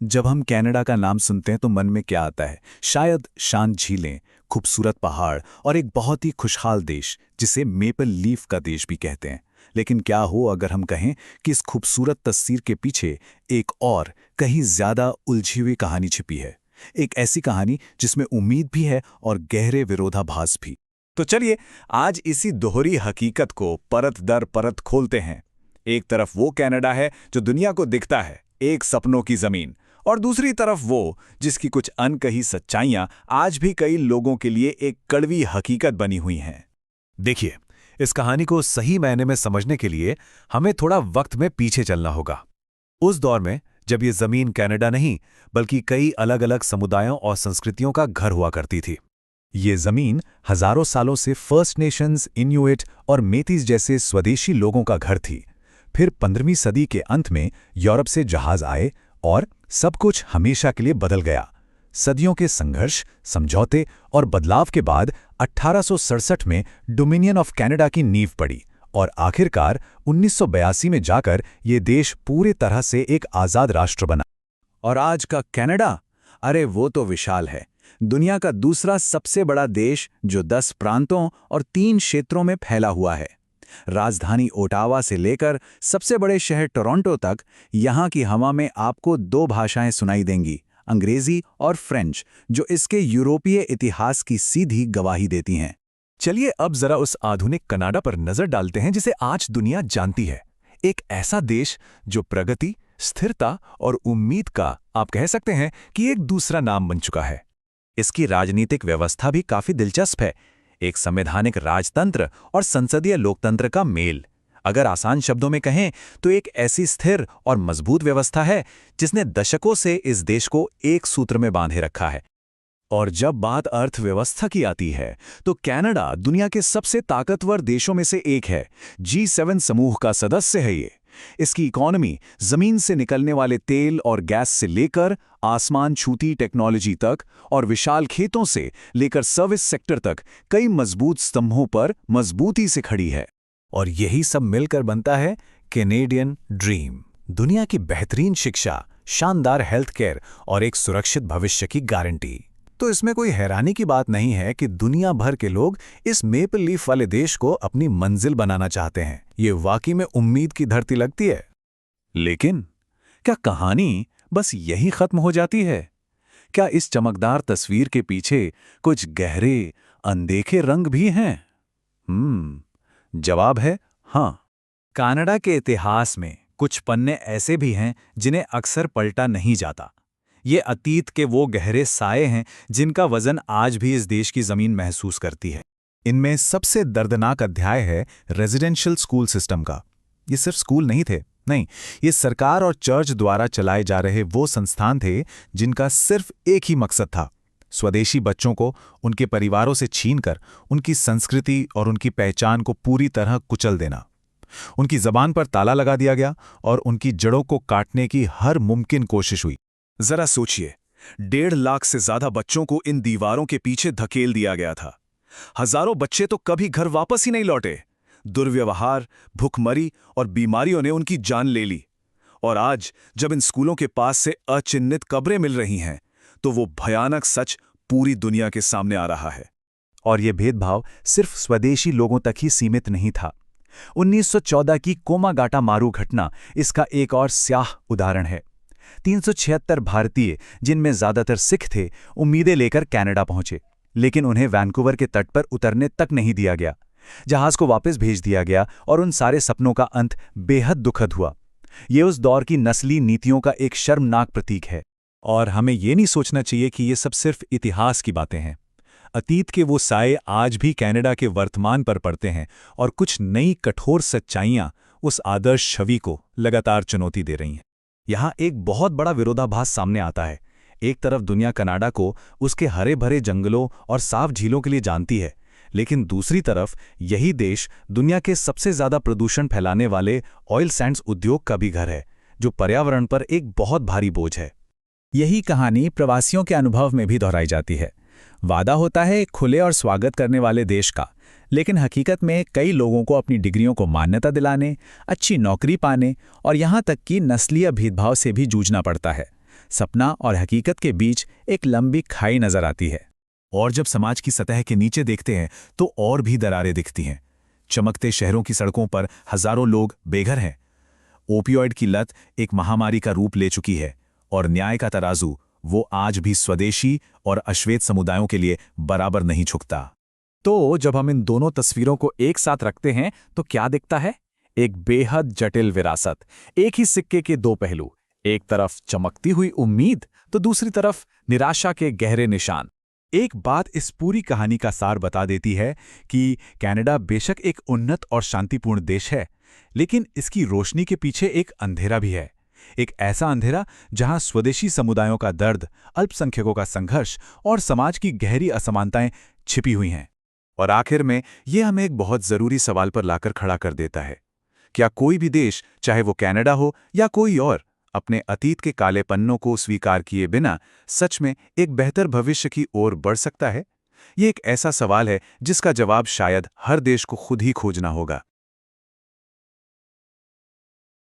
जब हम कनाडा का नाम सुनते हैं तो मन में क्या आता है? शायद शांत झीलें, खूबसूरत पहाड़ और एक बहुत ही खुशहाल देश जिसे मेपल लीफ का देश भी कहते हैं। लेकिन क्या हो अगर हम कहें कि इस खूबसूरत तस्वीर के पीछे एक और कहीं ज्यादा उलझी हुई कहानी छिपी है। एक ऐसी कहानी जिसमें उम्मीद भी है और गहरे विरोधाभास भी। तो चलिए आज इसी दोहरी हकीकत को परत दर परत खोलते हैं। एक तरफ वो कनाडा है जो दुनिया को दिखता है, एक सपनों की जमीन, और दूसरी तरफ वो जिसकी कुछ अनकही सच्चाइयां आज भी कई लोगों के लिए एक कड़वी हकीकत बनी हुई हैं। देखिए, इस कहानी को सही मायने में समझने के लिए हमें थोड़ा वक्त में पीछे चलना होगा। उस दौर में जब ये जमीन कनाडा नहीं बल्कि कई अलग अलग समुदायों और संस्कृतियों का घर हुआ करती थी। ये जमीन हजारों सालों से फर्स्ट नेशंस, इन्यूइट और मेतीज जैसे स्वदेशी लोगों का घर थी। फिर 15वीं सदी के अंत में यूरोप से जहाज आए और सब कुछ हमेशा के लिए बदल गया। सदियों के संघर्ष, समझौते और बदलाव के बाद 1867 में डोमिनियन ऑफ कनाडा की नींव पड़ी और आखिरकार 1982 में जाकर ये देश पूरे तरह से एक आज़ाद राष्ट्र बना। और आज का कनाडा, अरे वो तो विशाल है। दुनिया का दूसरा सबसे बड़ा देश जो 10 प्रांतों और 3 क्षेत्रों में फैला हुआ है। राजधानी ओटावा से लेकर सबसे बड़े शहर टोरंटो तक यहाँ की हवा में आपको 2 भाषाएं सुनाई देंगी, अंग्रेजी और फ्रेंच, जो इसके यूरोपीय इतिहास की सीधी गवाही देती हैं। चलिए अब जरा उस आधुनिक कनाडा पर नजर डालते हैं जिसे आज दुनिया जानती है। एक ऐसा देश जो प्रगति, स्थिरता और उम्मीद का, आप कह सकते हैं कि एक दूसरा नाम बन चुका है। इसकी राजनीतिक व्यवस्था भी काफी दिलचस्प है। एक संवैधानिक राजतंत्र और संसदीय लोकतंत्र का मेल। अगर आसान शब्दों में कहें तो एक ऐसी स्थिर और मजबूत व्यवस्था है जिसने दशकों से इस देश को एक सूत्र में बांधे रखा है। और जब बात अर्थव्यवस्था की आती है तो कनाडा दुनिया के सबसे ताकतवर देशों में से एक है। G7 समूह का सदस्य है ये। इसकी इकोनॉमी जमीन से निकलने वाले तेल और गैस से लेकर आसमान छूती टेक्नोलॉजी तक और विशाल खेतों से लेकर सर्विस सेक्टर तक कई मजबूत स्तंभों पर मजबूती से खड़ी है। और यही सब मिलकर बनता है कैनेडियन ड्रीम। दुनिया की बेहतरीन शिक्षा, शानदार हेल्थ केयर और एक सुरक्षित भविष्य की गारंटी। तो इसमें कोई हैरानी की बात नहीं है कि दुनिया भर के लोग इस मेपल लीफ वाले देश को अपनी मंजिल बनाना चाहते हैं। ये वाकई में उम्मीद की धरती लगती है। लेकिन क्या कहानी बस यही खत्म हो जाती है? क्या इस चमकदार तस्वीर के पीछे कुछ गहरे, अनदेखे रंग भी हैं? जवाब है हाँ। कनाडा के इतिहास में कुछ पन्ने ऐसे भी हैं जिन्हें अक्सर पलटा नहीं जाता। ये अतीत के वो गहरे साए हैं जिनका वजन आज भी इस देश की जमीन महसूस करती है। इनमें सबसे दर्दनाक अध्याय है रेजिडेंशियल स्कूल सिस्टम का। ये सिर्फ स्कूल नहीं थे, नहीं, ये सरकार और चर्च द्वारा चलाए जा रहे वो संस्थान थे जिनका सिर्फ एक ही मकसद था, स्वदेशी बच्चों को उनके परिवारों से छीनकर उनकी संस्कृति और उनकी पहचान को पूरी तरह कुचल देना। उनकी जबान पर ताला लगा दिया गया और उनकी जड़ों को काटने की हर मुमकिन कोशिश हुई। जरा सोचिए, 1.5 लाख से ज्यादा बच्चों को इन दीवारों के पीछे धकेल दिया गया था। हजारों बच्चे तो कभी घर वापस ही नहीं लौटे। दुर्व्यवहार, भुखमरी और बीमारियों ने उनकी जान ले ली। और आज जब इन स्कूलों के पास से अचिन्हित कब्रें मिल रही हैं, तो वो भयानक सच पूरी दुनिया के सामने आ रहा है। और ये भेदभाव सिर्फ स्वदेशी लोगों तक ही सीमित नहीं था। 1914 की कोमागाटा मारू घटना इसका एक और स्याह उदाहरण है। 376 भारतीय, जिनमें ज्यादातर सिख थे, उम्मीदें लेकर कनाडा पहुंचे, लेकिन उन्हें वैंकूवर के तट पर उतरने तक नहीं दिया गया। जहाज को वापस भेज दिया गया और उन सारे सपनों का अंत बेहद दुखद हुआ। ये उस दौर की नस्ली नीतियों का एक शर्मनाक प्रतीक है। और हमें ये नहीं सोचना चाहिए कि ये सब सिर्फ इतिहास की बातें हैं। अतीत के वो साए आज भी कनाडा के वर्तमान पर पड़ते हैं और कुछ नई कठोर सच्चाइयां उस आदर्श छवि को लगातार चुनौती दे रही हैं। यहाँ एक बहुत बड़ा विरोधाभास सामने आता है। एक तरफ दुनिया कनाडा को उसके हरे भरे जंगलों और साफ झीलों के लिए जानती है, लेकिन दूसरी तरफ यही देश दुनिया के सबसे ज्यादा प्रदूषण फैलाने वाले ऑयल सैंड्स उद्योग का भी घर है, जो पर्यावरण पर एक बहुत भारी बोझ है। यही कहानी प्रवासियों के अनुभव में भी दोहराई जाती है। वादा होता है एक खुले और स्वागत करने वाले देश का, लेकिन हकीकत में कई लोगों को अपनी डिग्रियों को मान्यता दिलाने, अच्छी नौकरी पाने और यहाँ तक कि नस्लीय भेदभाव से भी जूझना पड़ता है। सपना और हकीकत के बीच एक लंबी खाई नजर आती है। और जब समाज की सतह के नीचे देखते हैं तो और भी दरारें दिखती हैं। चमकते शहरों की सड़कों पर हजारों लोग बेघर हैं। ओपियोइड की लत एक महामारी का रूप ले चुकी है और न्याय का तराजू वो आज भी स्वदेशी और अश्वेत समुदायों के लिए बराबर नहीं झुकता। तो जब हम इन दोनों तस्वीरों को एक साथ रखते हैं तो क्या दिखता है? एक बेहद जटिल विरासत, एक ही सिक्के के दो पहलू। एक तरफ चमकती हुई उम्मीद तो दूसरी तरफ निराशा के गहरे निशान। एक बात इस पूरी कहानी का सार बता देती है कि कनाडा बेशक एक उन्नत और शांतिपूर्ण देश है, लेकिन इसकी रोशनी के पीछे एक अंधेरा भी है। एक ऐसा अंधेरा जहां स्वदेशी समुदायों का दर्द, अल्पसंख्यकों का संघर्ष और समाज की गहरी असमानताएं छिपी हुई हैं। और आखिर में ये हमें एक बहुत जरूरी सवाल पर लाकर खड़ा कर देता है। क्या कोई भी देश, चाहे वो कनाडा हो या कोई और, अपने अतीत के काले पन्नों को स्वीकार किए बिना सच में एक बेहतर भविष्य की ओर बढ़ सकता है? ये एक ऐसा सवाल है जिसका जवाब शायद हर देश को खुद ही खोजना होगा।